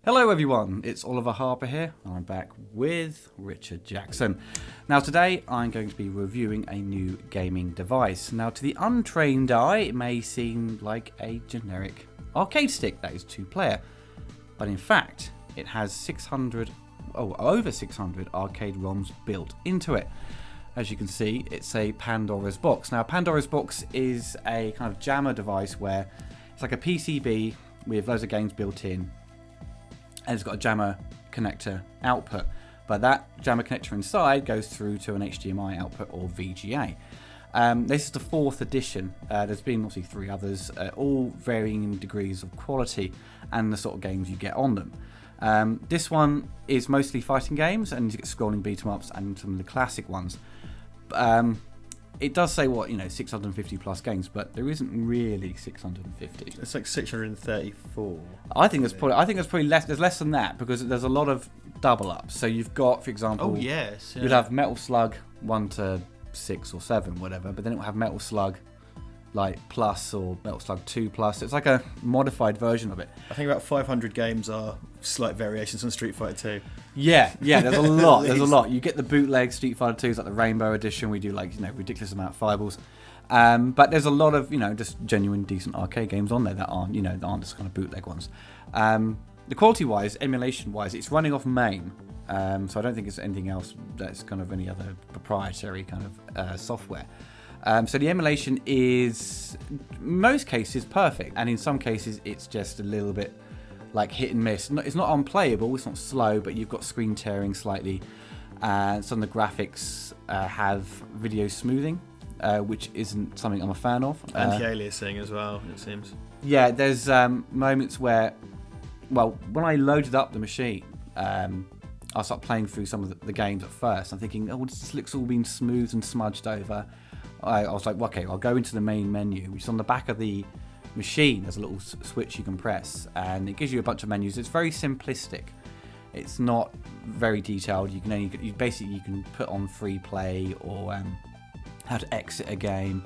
Hello everyone, it's Oliver Harper here, and I'm back with Richard Jackson. Now today I'm going to be reviewing a new gaming device. Now to the untrained eye it may seem like a generic arcade stick that is two-player, but in fact it has over 600 arcade ROMs built into it. As you can see, it's a Pandora's box. Now Pandora's box is a kind of JAMMA device where it's like a PCB with loads of games built in, and it's got a JAMMA connector output, but that JAMMA connector inside goes through to an HDMI output or VGA. This is the 4th edition. There's been obviously 3 others, all varying degrees of quality and the sort of games you get on them. This one is mostly fighting games, and you get scrolling beat 'em ups and some of the classic ones. It does say 650 plus games, but there isn't really 650. It's like 634. I think there's probably less. There's less than that because there's a lot of double ups. So you've got, for example, you'd have Metal Slug 1 to 6 or 7, whatever, but then it will have Metal Slug like Plus or Metal Slug 2 Plus. It's like a modified version of it. I think about 500 games are slight variations on Street Fighter 2. Yeah, there's a lot. There's a lot. You get the bootleg Street Fighter 2s, like the Rainbow Edition. We do ridiculous amount of fireballs. But there's a lot of just genuine decent arcade games on there that aren't just kind of bootleg ones. The quality wise, emulation wise, it's running off MAME. So I don't think it's anything else that's kind of any other proprietary kind of software. So the emulation is, in most cases, perfect, and in some cases it's just a little bit like hit and miss. It's not unplayable, it's not slow, but you've got screen tearing slightly, and some of the graphics have video smoothing, which isn't something I'm a fan of. Anti-aliasing as well, it seems. Yeah, there's moments where, when I loaded up the machine, I started playing through some of the games at first. I'm thinking, this looks all been smoothed and smudged over. I was like, okay, I'll go into the main menu, which is on the back of the machine. There's a little switch you can press, and it gives you a bunch of menus. It's very simplistic. It's not very detailed. You can put on free play or how to exit a game,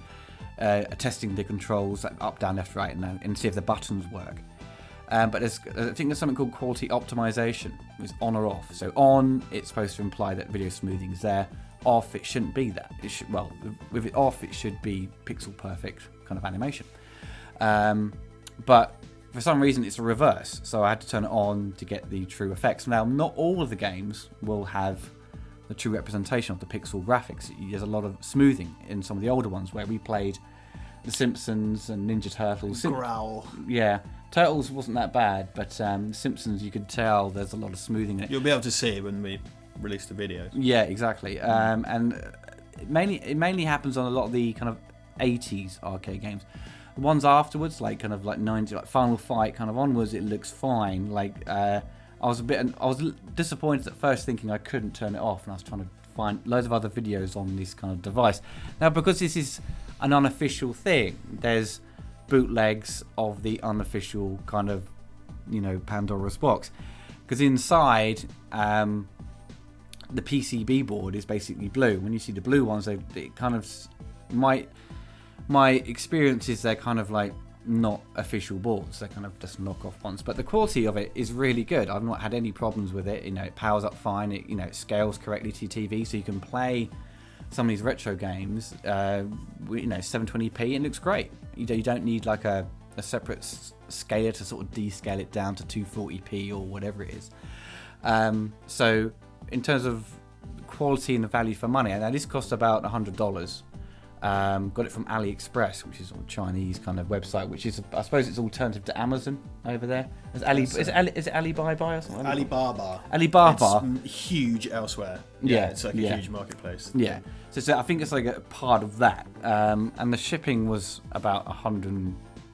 testing the controls like up, down, left, right, and see if the buttons work. But I think there's something called quality optimization, which is on or off. So on, it's supposed to imply that video smoothing is there. Off, it shouldn't be that. With it off, it should be pixel perfect kind of animation. But for some reason, it's a reverse. So I had to turn it on to get the true effects. Now, not all of the games will have the true representation of the pixel graphics. There's a lot of smoothing in some of the older ones where we played The Simpsons and Ninja Turtles. Growl. Yeah. Turtles wasn't that bad, but The Simpsons, you could tell there's a lot of smoothing in it. You'll be able to see it when we release the videos. Yeah, exactly. And it mainly happens on a lot of the kind of 80s arcade games. The ones afterwards, like 90s, like Final Fight kind of onwards, it looks fine. I was disappointed at first, thinking I couldn't turn it off, and I was trying to find loads of other videos on this kind of device. Now, because this is an unofficial thing, there's bootlegs of the unofficial kind of Pandora's box, because inside the PCB board is basically blue. When you see the blue ones, it kind of my experience is they're kind of like not official boards. They're kind of just knockoff ones, but the quality of it is really good. I've not had any problems with it. It powers up fine. It scales correctly to your TV, so you can play some of these retro games 720p, and it looks great. You don't need like a separate scaler to sort of descale it down to 240p or whatever it is. So in terms of quality and the value for money, and this cost about $100. Got it from AliExpress, which is a Chinese kind of website, which is, I suppose, it's alternative to Amazon over there. Is it Alibaba or something? Alibaba. It's huge elsewhere. Yeah, it's like a huge marketplace. Yeah, so I think it's like a part of that. And the shipping was about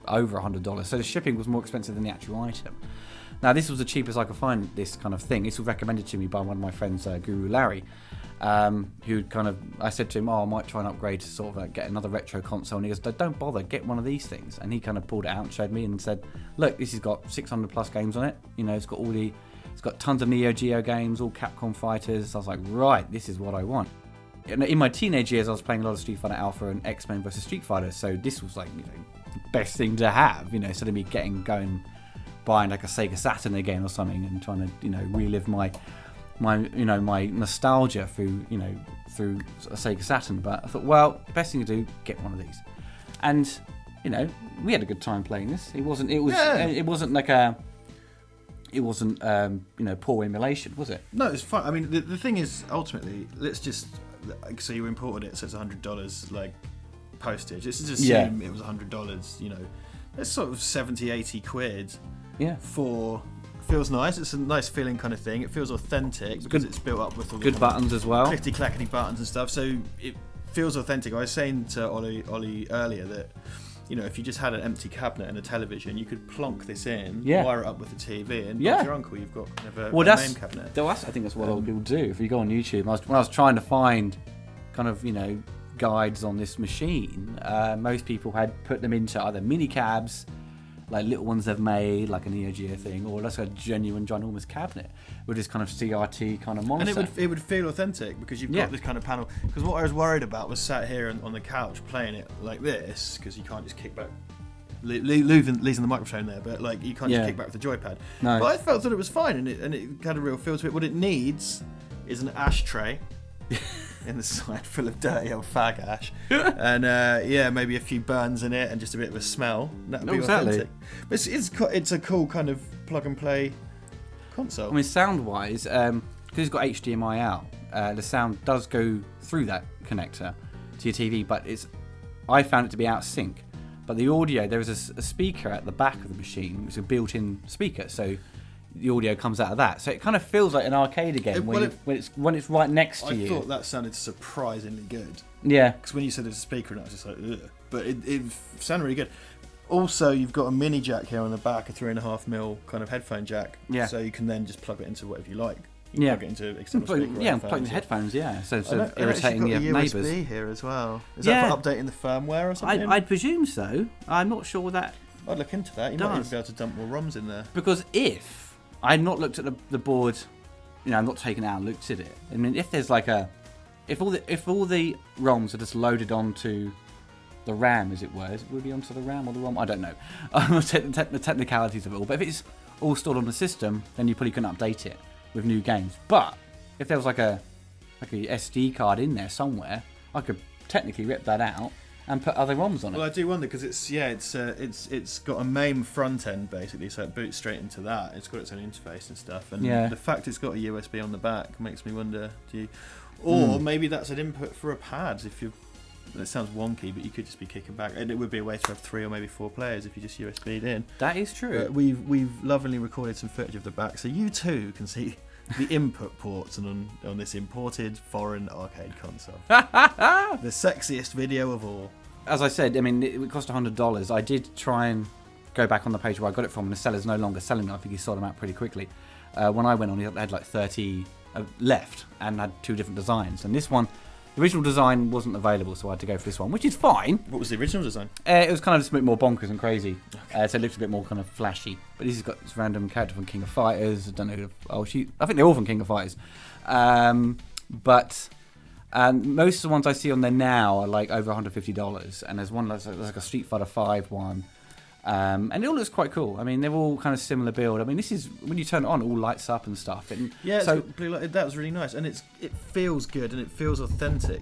over $100. So the shipping was more expensive than the actual item. Now, this was the cheapest I could find this kind of thing. This was recommended to me by one of my friends, Guru Larry, who I said to him, I might try and upgrade to sort of get another retro console. And he goes, don't bother, get one of these things. And he kind of pulled it out and showed me and said, look, this has got 600 plus games on it. It's got tons of Neo Geo games, all Capcom fighters. I was like, right, this is what I want. In my teenage years, I was playing a lot of Street Fighter Alpha and X-Men vs Street Fighter. So this was like, the best thing to have, instead of me going buying like a Sega Saturn again or something and trying to relive my nostalgia through a Sega Saturn. But I thought, well, the best thing to do, get one of these. And we had a good time playing this. It wasn't poor emulation, was it? No, it's fine. I mean, the thing is, ultimately, let's just so you imported it, so it's $100 like postage. Let's just assume it was $100. It's sort of 70, 80 quid. Yeah. Feels nice. It's a nice feeling kind of thing. It feels authentic because it's built up with all the good buttons as well, clickety clackety buttons and stuff. So it feels authentic. I was saying to Ollie earlier that if you just had an empty cabinet and a television, you could plonk this in, wire it up with a TV, and like your uncle, you've got a main cabinet. I think that's what a lot of people do. If you go on YouTube, when I was trying to find kind of guides on this machine, most people had put them into either mini cabs, like little ones they've made, like an Neo Geo thing, or like a genuine ginormous cabinet with this kind of CRT kind of monitor. And it would feel authentic because you've got this kind of panel. Because what I was worried about was sat here on the couch playing it like this, because you can't just kick back, losing the microphone there, but like you can't just kick back with the joypad. No. But I thought it was fine, and it had a real feel to it. What it needs is an ashtray in the side full of dirty old fag ash, and maybe a few burns in it and just a bit of a smell. That'd be authentic. But it's a cool kind of plug and play console. I mean, sound wise, because it's got HDMI out, the sound does go through that connector to your TV, but I found it to be out of sync. But the audio, there is a speaker at the back of the machine, which is a built-in speaker, so the audio comes out of that, so it kind of feels like an arcade again when it's right next to you. I thought that sounded surprisingly good. Yeah, because when you said there's a speaker, and I was just like, ugh. But it sounded really good. Also, you've got a mini jack here on the back, a 3.5mm kind of headphone jack. Yeah. So you can then just plug it into whatever you like. You can plug it into external speaker. Yeah, plug into headphones. Yeah, so irritating your neighbours. USB here as well. Is that for updating the firmware or something? I'd presume so. I'm not sure that. I'd look into that. You might even be able to dump more ROMs in there. Because if I've not looked at the board, I've not taken it out and looked at it. I mean, if there's like if all the ROMs are just loaded onto the RAM, as it were, would it be onto the RAM or the ROM? I don't know. The technicalities of it all. But if it's all stored on the system, then you probably couldn't update it with new games. But if there was like a SD card in there somewhere, I could technically rip that out and put other ROMs on it. Well, I do wonder because it's got a MAME front end basically, so it boots straight into that. It's got its own interface and stuff, and the fact it's got a USB on the back makes me wonder. Maybe that's an input for a pad. That sounds wonky, but you could just be kicking back, and it would be a way to have 3 or maybe 4 players if you just USB'd in. That is true. We've lovingly recorded some footage of the back, so you too can see the input ports on this imported foreign arcade console. The sexiest video of all. As I said, I mean, it cost $100. I did try and go back on the page where I got it from, and the seller's no longer selling them. I think he sold them out pretty quickly. When I went on, he had like 30 left and had 2 different designs. And this one, the original design wasn't available, so I had to go for this one, which is fine. What was the original design? It was kind of just a bit more bonkers and crazy. Okay. So it looks a bit more kind of flashy. But this has got this random character from King of Fighters. I don't know I think they're all from King of Fighters. But most of the ones I see on there now are like over $150. And there's one that's like a Street Fighter 5 one. And it all looks quite cool. I mean, they're all kind of similar build. I mean, this is when you turn it on, it all lights up and stuff. And so blue light, that was really nice, and it feels good and it feels authentic.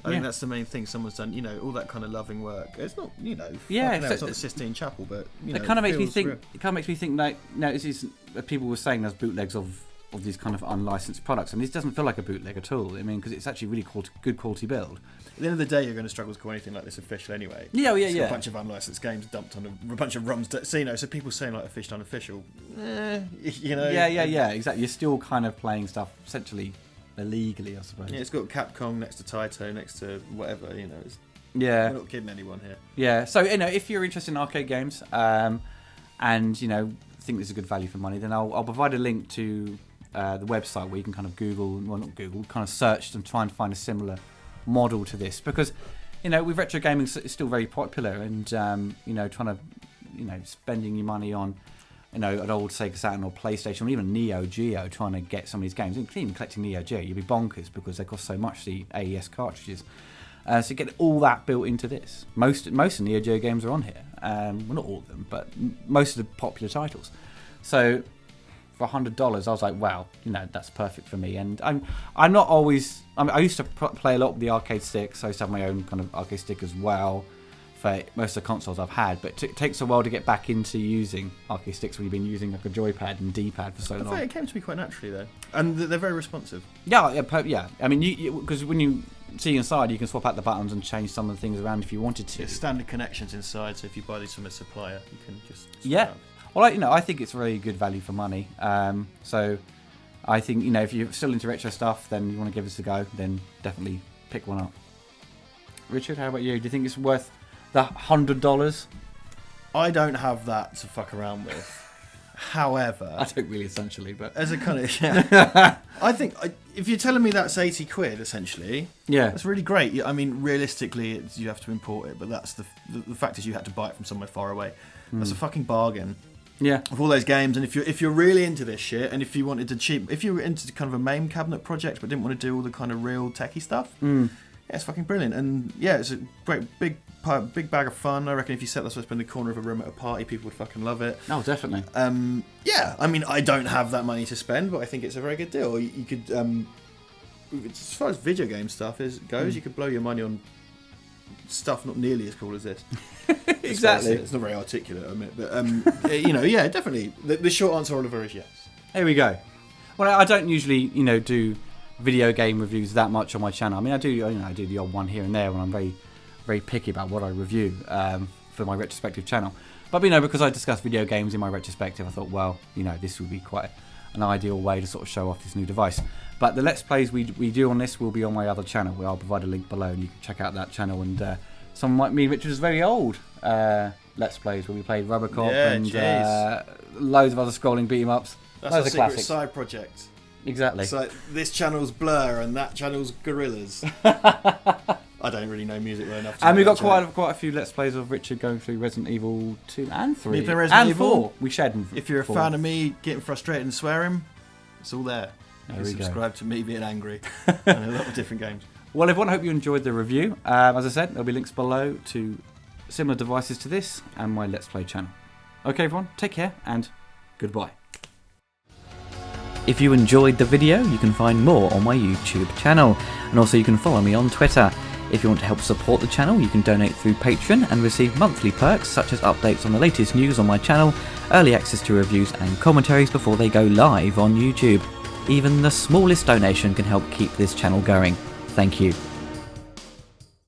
I think that's the main thing. Someone's done, all that kind of loving work. It's not, it's not the Sistine Chapel, but it kind of makes me think. Real. It kind of makes me think like, this is people were saying there's bootlegs of these kind of unlicensed products, and this doesn't feel like a bootleg at all. I mean, because it's actually really good quality build. At the end of the day, you're going to struggle to call anything like this official anyway. Yeah. A bunch of unlicensed games dumped on a bunch of ROMs. So people saying like official, unofficial. Yeah, exactly. You're still kind of playing stuff essentially illegally, I suppose. Yeah, it's got Capcom next to Taito, next to whatever. We're not kidding anyone here. Yeah. So if you're interested in arcade games, and think there's a good value for money, then I'll provide a link to the website where you can kind of kind of search and try and find a similar model to this, because with retro gaming it's still very popular, and trying to spending your money on an old Sega Saturn or PlayStation or even Neo Geo, trying to get some of these games, including collecting Neo Geo, you'd be bonkers because they cost so much, the AES cartridges. So get all that built into this. Most of the Neo Geo games are on here. Well, not all of them, but most of the popular titles. So for $100, I was like, wow, that's perfect for me. And I'm not always. I used to play a lot with the arcade stick, so I used to have my own kind of arcade stick as well for most of the consoles I've had. But it takes a while to get back into using arcade sticks when you've been using like a joypad and D-pad for so long. I think it came to me quite naturally though, and they're very responsive. Yeah. I mean, because when you see inside, you can swap out the buttons and change some of the things around if you wanted to. There's standard connections inside, so if you buy these from a supplier, you can just swap out. Well, I think it's really good value for money. So I think, if you're still into retro stuff, then you want to give this a go, then definitely pick one up. Richard, how about you? Do you think it's worth the $100? I don't have that to fuck around with. However, I don't really, essentially, but as a kind of I think if you're telling me that's 80 quid essentially, that's really great. I mean, realistically, you have to import it, but that's the fact is you had to buy it from somewhere far away. That's a fucking bargain. Yeah, of all those games, and if you're really into this shit, and if you wanted to if you were into kind of a MAME cabinet project but didn't want to do all the kind of real techie stuff, it's fucking brilliant. And it's a great big bag of fun. I reckon if you set this up in the corner of a room at a party, people would fucking love it. Oh, definitely. I mean, I don't have that money to spend, but I think it's a very good deal. You could, as far as video game stuff goes, you could blow your money on stuff not nearly as cool as this. Exactly. It's not very articulate, I admit, but definitely. The short answer, Oliver, is yes. There we go. Well, I don't usually, do video game reviews that much on my channel. I mean, I do the odd one here and there when I'm very, very picky about what I review for my retrospective channel. But because I discuss video games in my retrospective, I thought, well, this would be quite an ideal way to sort of show off this new device. But the Let's Plays we do on this will be on my other channel, where I'll provide a link below, and you can check out that channel. And some like me, which was very old Let's Plays, where we played Robocop and loads of other scrolling beat 'em ups. That's our secret side project. Exactly. It's like this channel's Blur and that channel's Gorillaz. I don't really know music well enough. And we got quite a few Let's Plays of Richard going through Resident Evil 2 and 3 and 4. We shared them. If you're a fan of me getting frustrated and swearing, it's all there. There we subscribe to me being angry and a lot of different games. Well, everyone, I hope you enjoyed the review. As I said, there'll be links below to similar devices to this and my Let's Play channel. Okay, everyone, take care and goodbye. If you enjoyed the video, you can find more on my YouTube channel, and also you can follow me on Twitter. If you want to help support the channel, you can donate through Patreon and receive monthly perks such as updates on the latest news on my channel, early access to reviews and commentaries before they go live on YouTube. Even the smallest donation can help keep this channel going. Thank you.